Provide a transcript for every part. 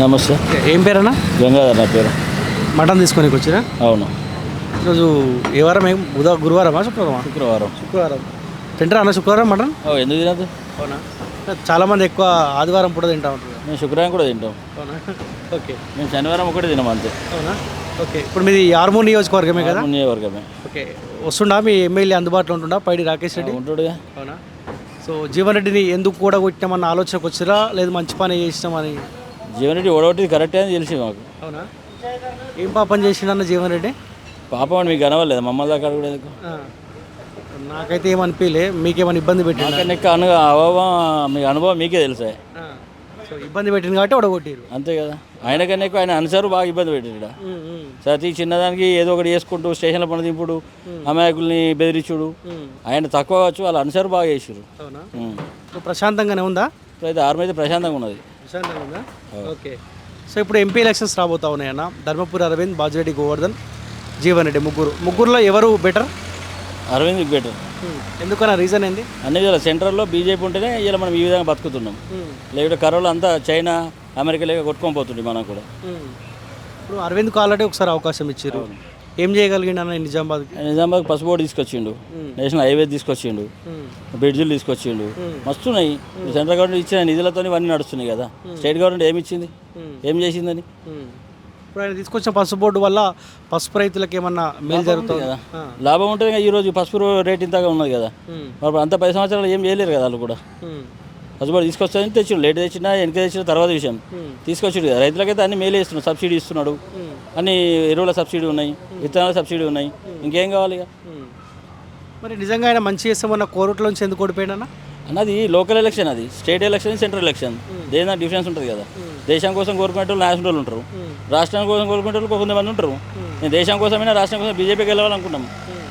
నమస్తే. ఏం పేరన్నా? గంగాధర్ నా పేరు. మటన్ తీసుకొని వచ్చిరా? అవును. ఈరోజు ఏ వారం? గురువారమా శుక్రవారమా? శుక్రవారం. తింటారా అన్న శుక్రవారం మటన్? ఎందుకు తినదు? అవునా? చాలామంది ఎక్కువ ఆదివారం పూట తింటా ఉంటారు. మేము శుక్రవారం కూడా తింటాం. అవునా? ఓకే. మేము శనివారం ఒకటి తినాం అంతే. అవునా? ఓకే. ఇప్పుడు మీది ఆర్మూర్ నియోజకవర్గమే కదా? నియోజకవర్గమే. ఓకే. వస్తుండా మీ ఎమ్మెల్యే అందుబాటులో ఉంటుండా పైడి రాకేష్ రెడ్డి? ఉంటుండగా. అవునా? సో జీవన్ రెడ్డిని ఎందుకు కూడా కొట్టామన్న ఆలోచనకు వచ్చిరా లేదు మంచి పని చేసినామని? జీవన్ రెడ్డి ఓడగొట్టి కరెక్టే అని తెలిసి మాకు. అవునా? ఏం పాపం చేసిండన్న జీవన్ రెడ్డి? పాపం అని మీకు కనవలేదు మమ్మల్ని దాకా కూడా ఎందుకు? నాకైతే ఏమనిపించలే. మీకేమైనా ఇబ్బంది పెట్టింది? మీ అనుభవం మీకే తెలుసా? సో ఇబ్బంది పెట్టింది కాబట్టి ఓడగొట్టారు అంతే కదా. ఆయనకన్నా ఎక్కువ ఆయన అనుసారు బాగా ఇబ్బంది పెట్టిండు. ప్రతి చిన్నదానికి ఏదో ఒకటి చేసుకుంటూ స్టేషన్లో పని దింపుడు, అమాయకుల్ని బెదిరించుడు. ఆయన తక్కువ వచ్చు, వాళ్ళ అనుసారు బాగా చేసారు. ప్రశాంతంగానే ఉందా? అయితే ఆర్మీ అయితే ప్రశాంతంగా ఉన్నది. ప్రశాంతంగా ఉందా? ఓకే. సో ఇప్పుడు ఎంపీ ఎలక్షన్స్ రాబోతా ఉన్నాయన్న. ధర్మపురి అరవింద్, బాజిరెడ్డి గోవర్ధన్, జీవన్ రెడ్డి ముగ్గురులో ఎవరు బెటర్? అరవింద్ బెటర్. ఎందుకన్నా రీజన్ ఏంది? అన్ని ఇలా సెంట్రల్లో బీజేపీ ఉంటేనే ఇలా మనం ఈ విధంగా బతుకుతున్నాం. లేకపోతే కరోనా అంతా చైనా అమెరికా లేక కొట్టుకొని పోతుంది మనం కూడా. ఇప్పుడు అరవింద్కు ఆల్రెడీ ఒకసారి అవకాశం ఇచ్చారు. ఏం చేయగలిగిండు అన్న నిజామాబాద్ పసుపు బోర్డు తీసుకొచ్చిండు, నేషనల్ హైవే తీసుకొచ్చిండు, బ్రిడ్జిలు తీసుకొచ్చిండు, మస్తున్నాయి. సెంట్రల్ గవర్నమెంట్ ఇచ్చిన నిధులతో ఇవన్నీ నడుస్తున్నాయి కదా. స్టేట్ గవర్నమెంట్ ఏమి ఇచ్చింది, ఏం చేసిందని? ఇప్పుడు ఆయన తీసుకొచ్చిన పసుపు బోర్డు వల్ల పసుపు రైతులకు ఏమన్నా మేలు జరుగుతుంది కదా, లాభం ఉంటుంది కదా. ఈరోజు పసుపు రేట్ ఇంతగా ఉన్నది కదా, మరి అంత 10 సంవత్సరాలు ఏం చేయలేరు కదా వాళ్ళు కూడా. పసుపు బోర్డు తీసుకొచ్చారని తెచ్చిండు, లేట్ తెచ్చినా వెనక తెచ్చిన తర్వాత విషయం. తీసుకొచ్చిండు కదా, రైతులకైతే అన్ని మేలే ఇస్తున్నాడు, సబ్సిడీ ఇస్తున్నాడు, అన్ని ఎరువుల సబ్సిడీ ఉన్నాయి, విత్తనాల సబ్సిడీ ఉన్నాయి, ఇంకేం కావాలి ఇక. మరి నిజంగా ఆయన మంచి చేస్తామన్న కోరుట్లోంచి ఎందుకు ఓడిపోయాడన్నా? అన్నది లోకల్ ఎలక్షన్, అది స్టేట్ ఎలక్షన్, సెంట్రల్ ఎలక్షన్, దేని డిఫరెన్స్ ఉంటుంది కదా. దేశం కోసం కోరుకునే వాళ్ళు నేషనల్ వాళ్ళు ఉంటారు, రాష్ట్రం కోసం కోరుకునే వాళ్ళు కొంతమంది ఉంటారు. నేను దేశం కోసమైనా రాష్ట్రం కోసం బీజేపీకి వెళ్ళాలనుకున్నాం,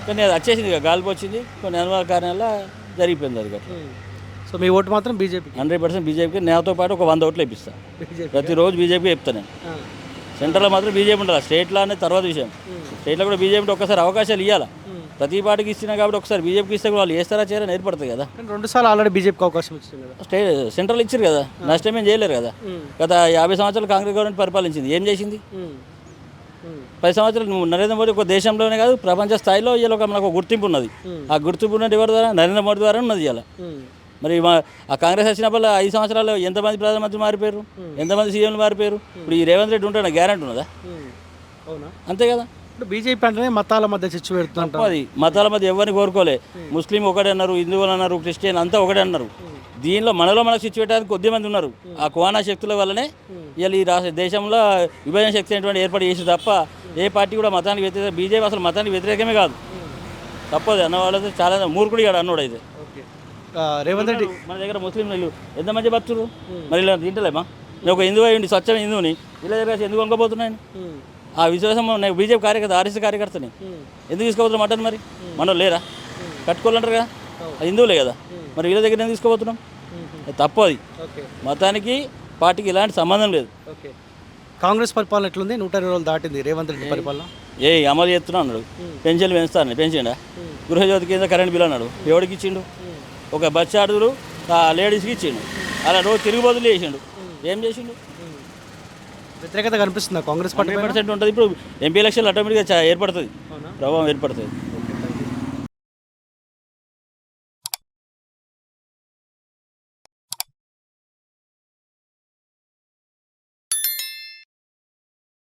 కానీ అది వచ్చేసింది కదా, గాలిపి వచ్చింది, కొన్ని అనుభవ కారణాల జరిగిపోయింది అది కదా. సో మీ ఓటు మాత్రం బీజేపీ? 100% బీజేపీకి. నాతో పాటు ఒక 100 ఓట్లు ఇప్పిస్తాను ప్రతిరోజు బీజేపీ చెప్తాను నేను. సెంట్రల్లో మాత్రం బీజేపీ ఉండాలి, స్టేట్లో అనేది తర్వాత విషయం. స్టేట్లో కూడా బీజేపీ ఒక్కసారి అవకాశాలు ఇవ్వాలి. ప్రతి పార్టీకి ఇచ్చినా కాబట్టి ఒకసారి బీజేపీకి ఇస్తే వాళ్ళు చేస్తారా చేయరని ఏర్పడుతుంది కదా. 2 సార్లు ఆల్రెడీ బీజేపీకి అవకాశం ఇచ్చింది కదా. సెంట్రల్ ఇచ్చారు కదా, నష్టం ఏం చేయలేరు కదా. గత 50 సంవత్సరాలు కాంగ్రెస్ గవర్నమెంట్ పరిపాలించింది, ఏం చేసింది? 10 సంవత్సరాలు నరేంద్ర మోదీ ఒక దేశంలోనే కాదు ప్రపంచ స్థాయిలో ఇలా మనకు గుర్తింపు ఉన్నది. ఆ గుర్తింపు ఉన్నది ఎవరి ద్వారా? నరేంద్ర మోదీ ద్వారా ఉన్నది ఇలా. మరి ఆ కాంగ్రెస్ వచ్చినప్పుడు 5 సంవత్సరాలు ఎంతమంది ప్రధానమంత్రి మారిపోయారు, ఎంతమంది సీఎంలు మారిపోయారు. ఇప్పుడు ఈ రేవంత్ రెడ్డి ఉంటాడు, గ్యారెంటీ ఉన్నదా? అవునా? అంతే కదా. ఇప్పుడు బీజేపీ అంటేనే మతాల మధ్య చిచ్చు పెడుతుంటారు. అది మతాల మధ్య ఎవరిని కోరుకోలే. ముస్లిం ఒకటే అన్నారు, హిందువులు అన్నారు, క్రిస్టియన్ అంతా ఒకటే అన్నారు. దీనిలో మనలో మనకు చిచ్చు పెట్టడానికి కొద్దిమంది ఉన్నారు. ఆ కువానా శక్తుల వల్లనే ఇలా ఈ రాష్ట్ర దేశంలో విభజన శక్తి అనేటువంటి ఏర్పాటు చేసి తప్ప ఏ పార్టీ కూడా మతానికి వ్యతిరేక. బీజేపీ అసలు మతానికి వ్యతిరేకమే కాదు, తప్పదు అన్నవాళ్ళైతే చాలా మూర్ఖుడు కాడు అన్నోడు. అయితే రేవంత్ రెడ్డి మన దగ్గర ముస్లింలు ఎంత మంచి భక్తులు, మరి ఇలా తింటలేమా? నేను ఒక హిందువు అయ్యండి, స్వచ్ఛమైన హిందువుని, ఇలా దగ్గర ఎందుకు వంకపోతున్నాను? ఆ విశ్వాసం నేను బీజేపీ కార్యకర్త, ఆర్ఎస్ కార్యకర్తని ఎందుకు తీసుకోబోతున్నాం మటన్? మరి మనం లేరా? కట్టుకోవాలంటారు కదా, అది హిందువులే కదా, మరి వీళ్ళ దగ్గర ఎందుకు తీసుకోబోతున్నాం? తప్పు అది. మతానికి పార్టీకి ఇలాంటి సంబంధం లేదు. కాంగ్రెస్ పరిపాలన ఎట్లుంది? 120 రోజులు దాటింది రేవంత్ రెడ్డి పరిపాలన. అమలు చేస్తున్నా అన్నాడు, పెన్షన్లు పెంచుతాను, పెంచిండా? గృహజ్యోతి కింద కరెంట్ బిల్ అన్నాడు, ఎవరికి ఇచ్చిండు? ఒక బస్ చార్జులు లేడీస్కి ఇచ్చిండు, అలా రోజు తిరుగుబదులు చేసిండు, ఏం చేసిండు? వ్యతిరేకత కనిపిస్తుందా కాంగ్రెస్ పార్టీ? 100% ఉంటుంది. ఇప్పుడు ఎంపీ ఎలక్షన్లు ఆటోమేటిక్గా ఏర్పడుతుంది, ప్రభావం ఏర్పడుతుంది.